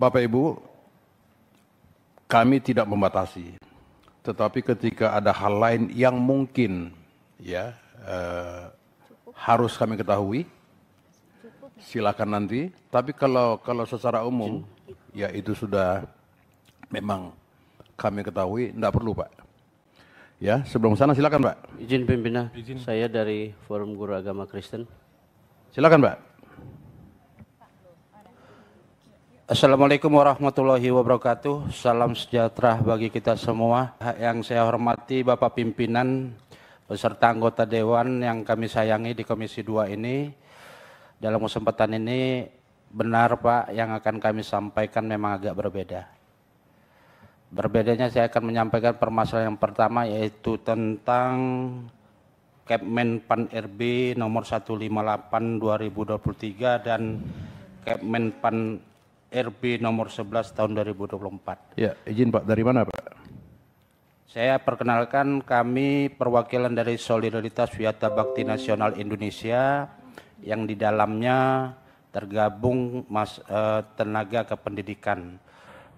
Bapak Ibu, kami tidak membatasi, tetapi ketika ada hal lain yang mungkin ya harus kami ketahui, silakan nanti. Tapi kalau secara umum, ya itu sudah memang kami ketahui, tidak perlu Pak. Ya, sebelum sana silakan Pak. Izin pimpinan, saya dari Forum Guru Agama Kristen. Silakan Pak. Assalamualaikum warahmatullahi wabarakatuh. Salam sejahtera bagi kita semua. Yang saya hormati Bapak Pimpinan beserta anggota Dewan yang kami sayangi di Komisi 2 ini. Dalam kesempatan ini benar Pak, yang akan kami sampaikan memang agak berbeda. Berbedanya saya akan menyampaikan permasalahan yang pertama, yaitu tentang Kepmen Pan RB nomor 158 2023 dan Kepmen Pan RB nomor 11 tahun 2024. Ya, izin Pak, dari mana Pak? Saya perkenalkan, kami perwakilan dari Solidaritas Wiyata Bakti Nasional Indonesia yang di dalamnya tergabung tenaga kependidikan.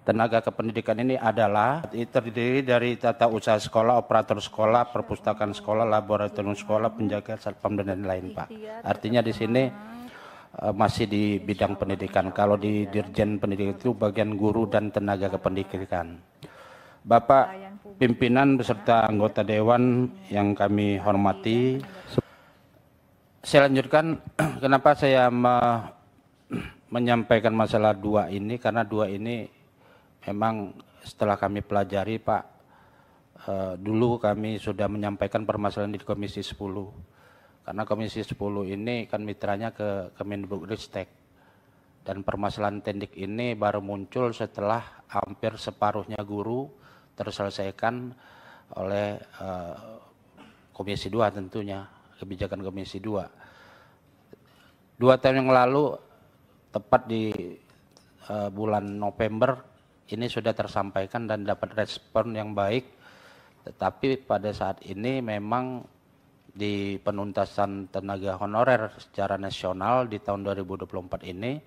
Tenaga kependidikan ini adalah terdiri dari tata usaha sekolah, operator sekolah, perpustakaan sekolah, laboratorium sekolah, penjaga satpam dan lain-lain Pak. Artinya di sini masih di bidang pendidikan. Kalau di Dirjen Pendidikan itu bagian guru dan tenaga kependidikan. Bapak pimpinan beserta anggota Dewan yang kami hormati, saya lanjutkan kenapa saya menyampaikan masalah dua ini, karena dua ini memang setelah kami pelajari Pak, dulu kami sudah menyampaikan permasalahan di Komisi 10. Karena Komisi 10 ini kan mitranya ke Kemendikbudristek. Dan permasalahan tendik ini baru muncul setelah hampir separuhnya guru terselesaikan oleh Komisi 2 tentunya, kebijakan Komisi 2. 2 tahun yang lalu, tepat di bulan November, ini sudah tersampaikan dan dapat respon yang baik, tetapi pada saat ini memang di penuntasan tenaga honorer secara nasional di tahun 2024 ini,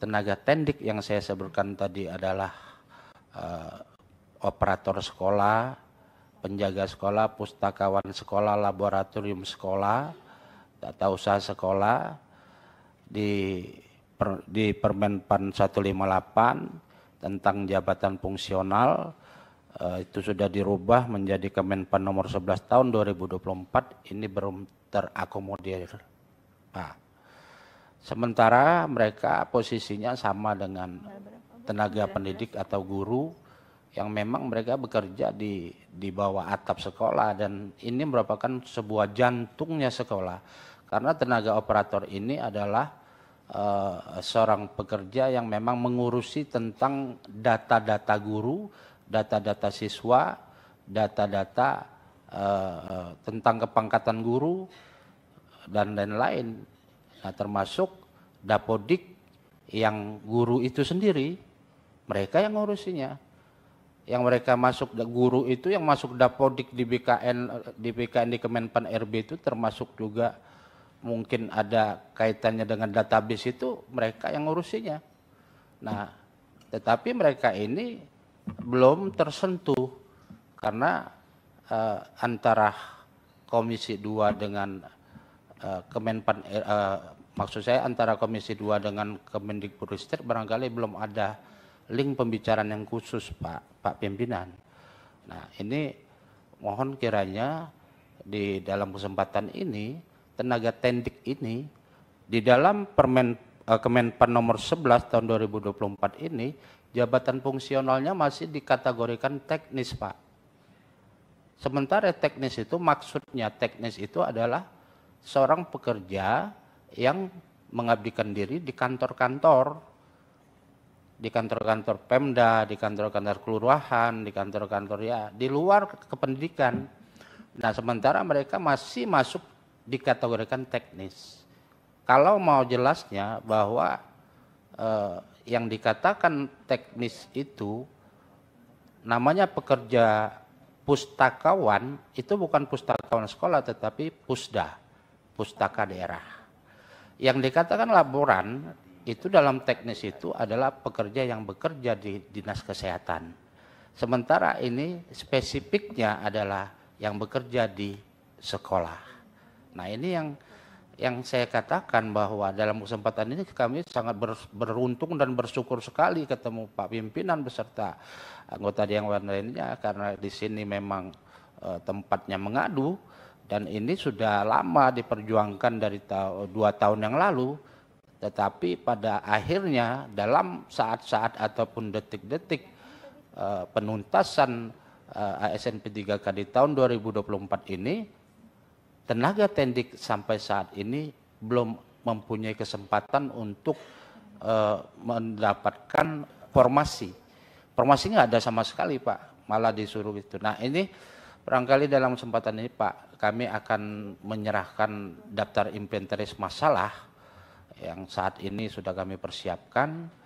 tenaga tendik yang saya sebutkan tadi adalah operator sekolah, penjaga sekolah, pustakawan sekolah, laboratorium sekolah, tata usaha sekolah, di Permen-Pan 158 tentang jabatan fungsional, itu sudah dirubah menjadi Kemenpan nomor 11 tahun 2024, ini belum terakomodir Pak. Sementara mereka posisinya sama dengan tenaga pendidik atau guru yang memang mereka bekerja di bawah atap sekolah, dan ini merupakan sebuah jantungnya sekolah, karena tenaga operator ini adalah seorang pekerja yang memang mengurusi tentang data-data guru, data-data siswa, data-data tentang kepangkatan guru dan lain-lain. Nah, termasuk dapodik yang guru itu sendiri, mereka yang ngurusinya. Yang mereka masuk guru itu, yang masuk dapodik di BKN di Kemenpan RB itu termasuk juga mungkin ada kaitannya dengan database, itu mereka yang ngurusinya. Nah, tetapi mereka ini belum tersentuh karena antara Komisi 2 dengan Kemenpan, maksud saya antara Komisi 2 dengan Kemendikbudristek barangkali belum ada link pembicaraan yang khusus Pak Pimpinan. Nah, ini mohon kiranya di dalam kesempatan ini tenaga tendik ini di dalam Kemenpan nomor 11 tahun 2024 ini jabatan fungsionalnya masih dikategorikan teknis Pak. Sementara teknis itu, maksudnya teknis itu adalah seorang pekerja yang mengabdikan diri di kantor-kantor Pemda, di kantor-kantor kelurahan, di kantor-kantor ya di luar kependidikan. Nah, sementara mereka masih masuk dikategorikan teknis. Kalau mau jelasnya bahwa yang dikatakan teknis itu namanya pekerja pustakawan, itu bukan pustakawan sekolah tetapi pusda, pustaka daerah. Yang dikatakan laboran itu dalam teknis itu adalah pekerja yang bekerja di dinas kesehatan. Sementara ini spesifiknya adalah yang bekerja di sekolah. Nah ini yang saya katakan bahwa dalam kesempatan ini kami sangat beruntung dan bersyukur sekali ketemu Pak Pimpinan beserta anggota yang lainnya, karena di sini memang tempatnya mengadu, dan ini sudah lama diperjuangkan dari 2 tahun yang lalu, tetapi pada akhirnya dalam saat-saat ataupun detik-detik penuntasan ASN P3K di tahun 2024 ini, tenaga tendik sampai saat ini belum mempunyai kesempatan untuk mendapatkan formasi. Formasinya nggak ada sama sekali Pak, malah disuruh itu. Nah ini barangkali dalam kesempatan ini Pak, kami akan menyerahkan daftar inventaris masalah yang saat ini sudah kami persiapkan.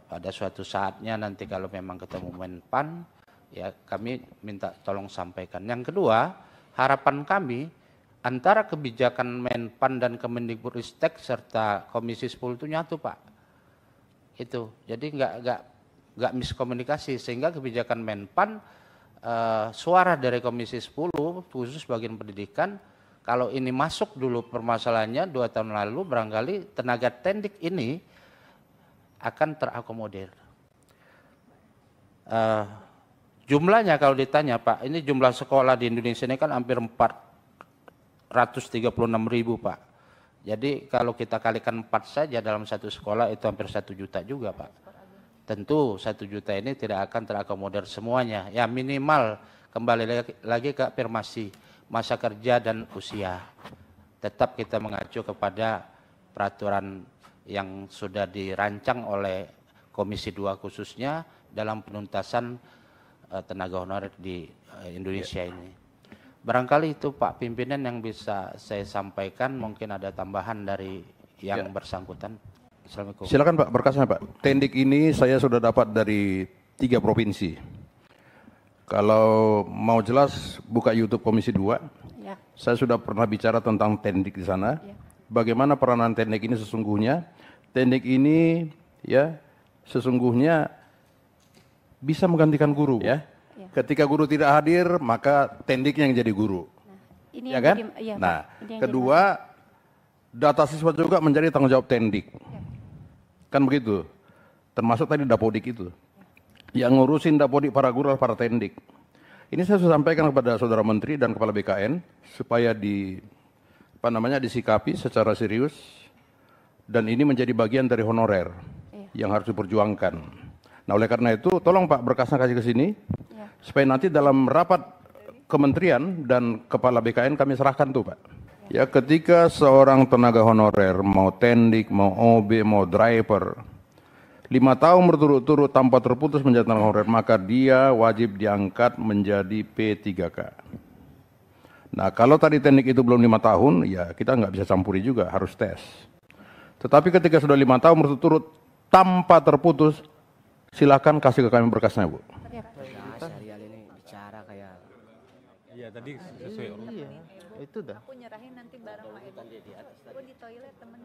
Pada suatu saatnya nanti kalau memang ketemu Menpan, ya kami minta tolong sampaikan. Yang kedua, harapan kami antara kebijakan Menpan dan Kemendikbudristek serta Komisi 10 itu nyatu Pak. Itu, jadi nggak miskomunikasi, sehingga kebijakan Menpan, suara dari Komisi 10 khusus bagian pendidikan, kalau ini masuk dulu permasalahannya 2 tahun lalu, barangkali tenaga tendik ini akan terakomodir. Jumlahnya kalau ditanya Pak, ini jumlah sekolah di Indonesia ini kan hampir 436.000 Pak. Jadi kalau kita kalikan 4 saja dalam satu sekolah itu hampir 1 juta juga Pak. Tentu 1 juta ini tidak akan terakomodir semuanya. Ya minimal kembali lagi ke afirmasi masa kerja dan usia. Tetap kita mengacu kepada peraturan yang sudah dirancang oleh Komisi 2 khususnya dalam penuntasan tenaga honorer di Indonesia ini. Barangkali itu Pak Pimpinan yang bisa saya sampaikan, mungkin ada tambahan dari yang bersangkutan. Assalamualaikum. Silakan Pak, berkasnya Pak. Tendik ini saya sudah dapat dari 3 provinsi. Kalau mau jelas, buka YouTube Komisi 2. Ya. Saya sudah pernah bicara tentang tendik di sana. Ya. Bagaimana peranan tendik ini sesungguhnya. Tendik ini ya sesungguhnya bisa menggantikan guru. Ya. Ya. Ketika guru tidak hadir, maka tendiknya yang jadi guru. Nah, ini ya kan? Iya, nah, kedua, data siswa juga menjadi tanggung jawab tendik. Ya. Kan begitu. Termasuk tadi Dapodik itu. Yang ngurusin Dapodik para guru adalah para tendik. Ini saya sudah sampaikan kepada Saudara Menteri dan Kepala BKN supaya disikapi secara serius, dan ini menjadi bagian dari honorer yang harus diperjuangkan. Nah, oleh karena itu tolong Pak berkasnya kasih ke sini supaya nanti dalam rapat kementerian dan Kepala BKN kami serahkan tuh Pak. Ya, ketika seorang tenaga honorer mau tendik, mau OB, mau driver 5 tahun berturut-turut tanpa terputus menjadi tenaga honorer, maka dia wajib diangkat menjadi P3K. Nah, kalau tadi tendik itu belum 5 tahun, ya kita nggak bisa campuri juga, harus tes. Tetapi ketika sudah 5 tahun berturut-turut tanpa terputus, silakan kasih ke kami berkasnya, Bu. Iya, tadi sesuai. Iya, itu dah. Aku nyerahin nanti bareng Pak Eko. Aku di toilet temen.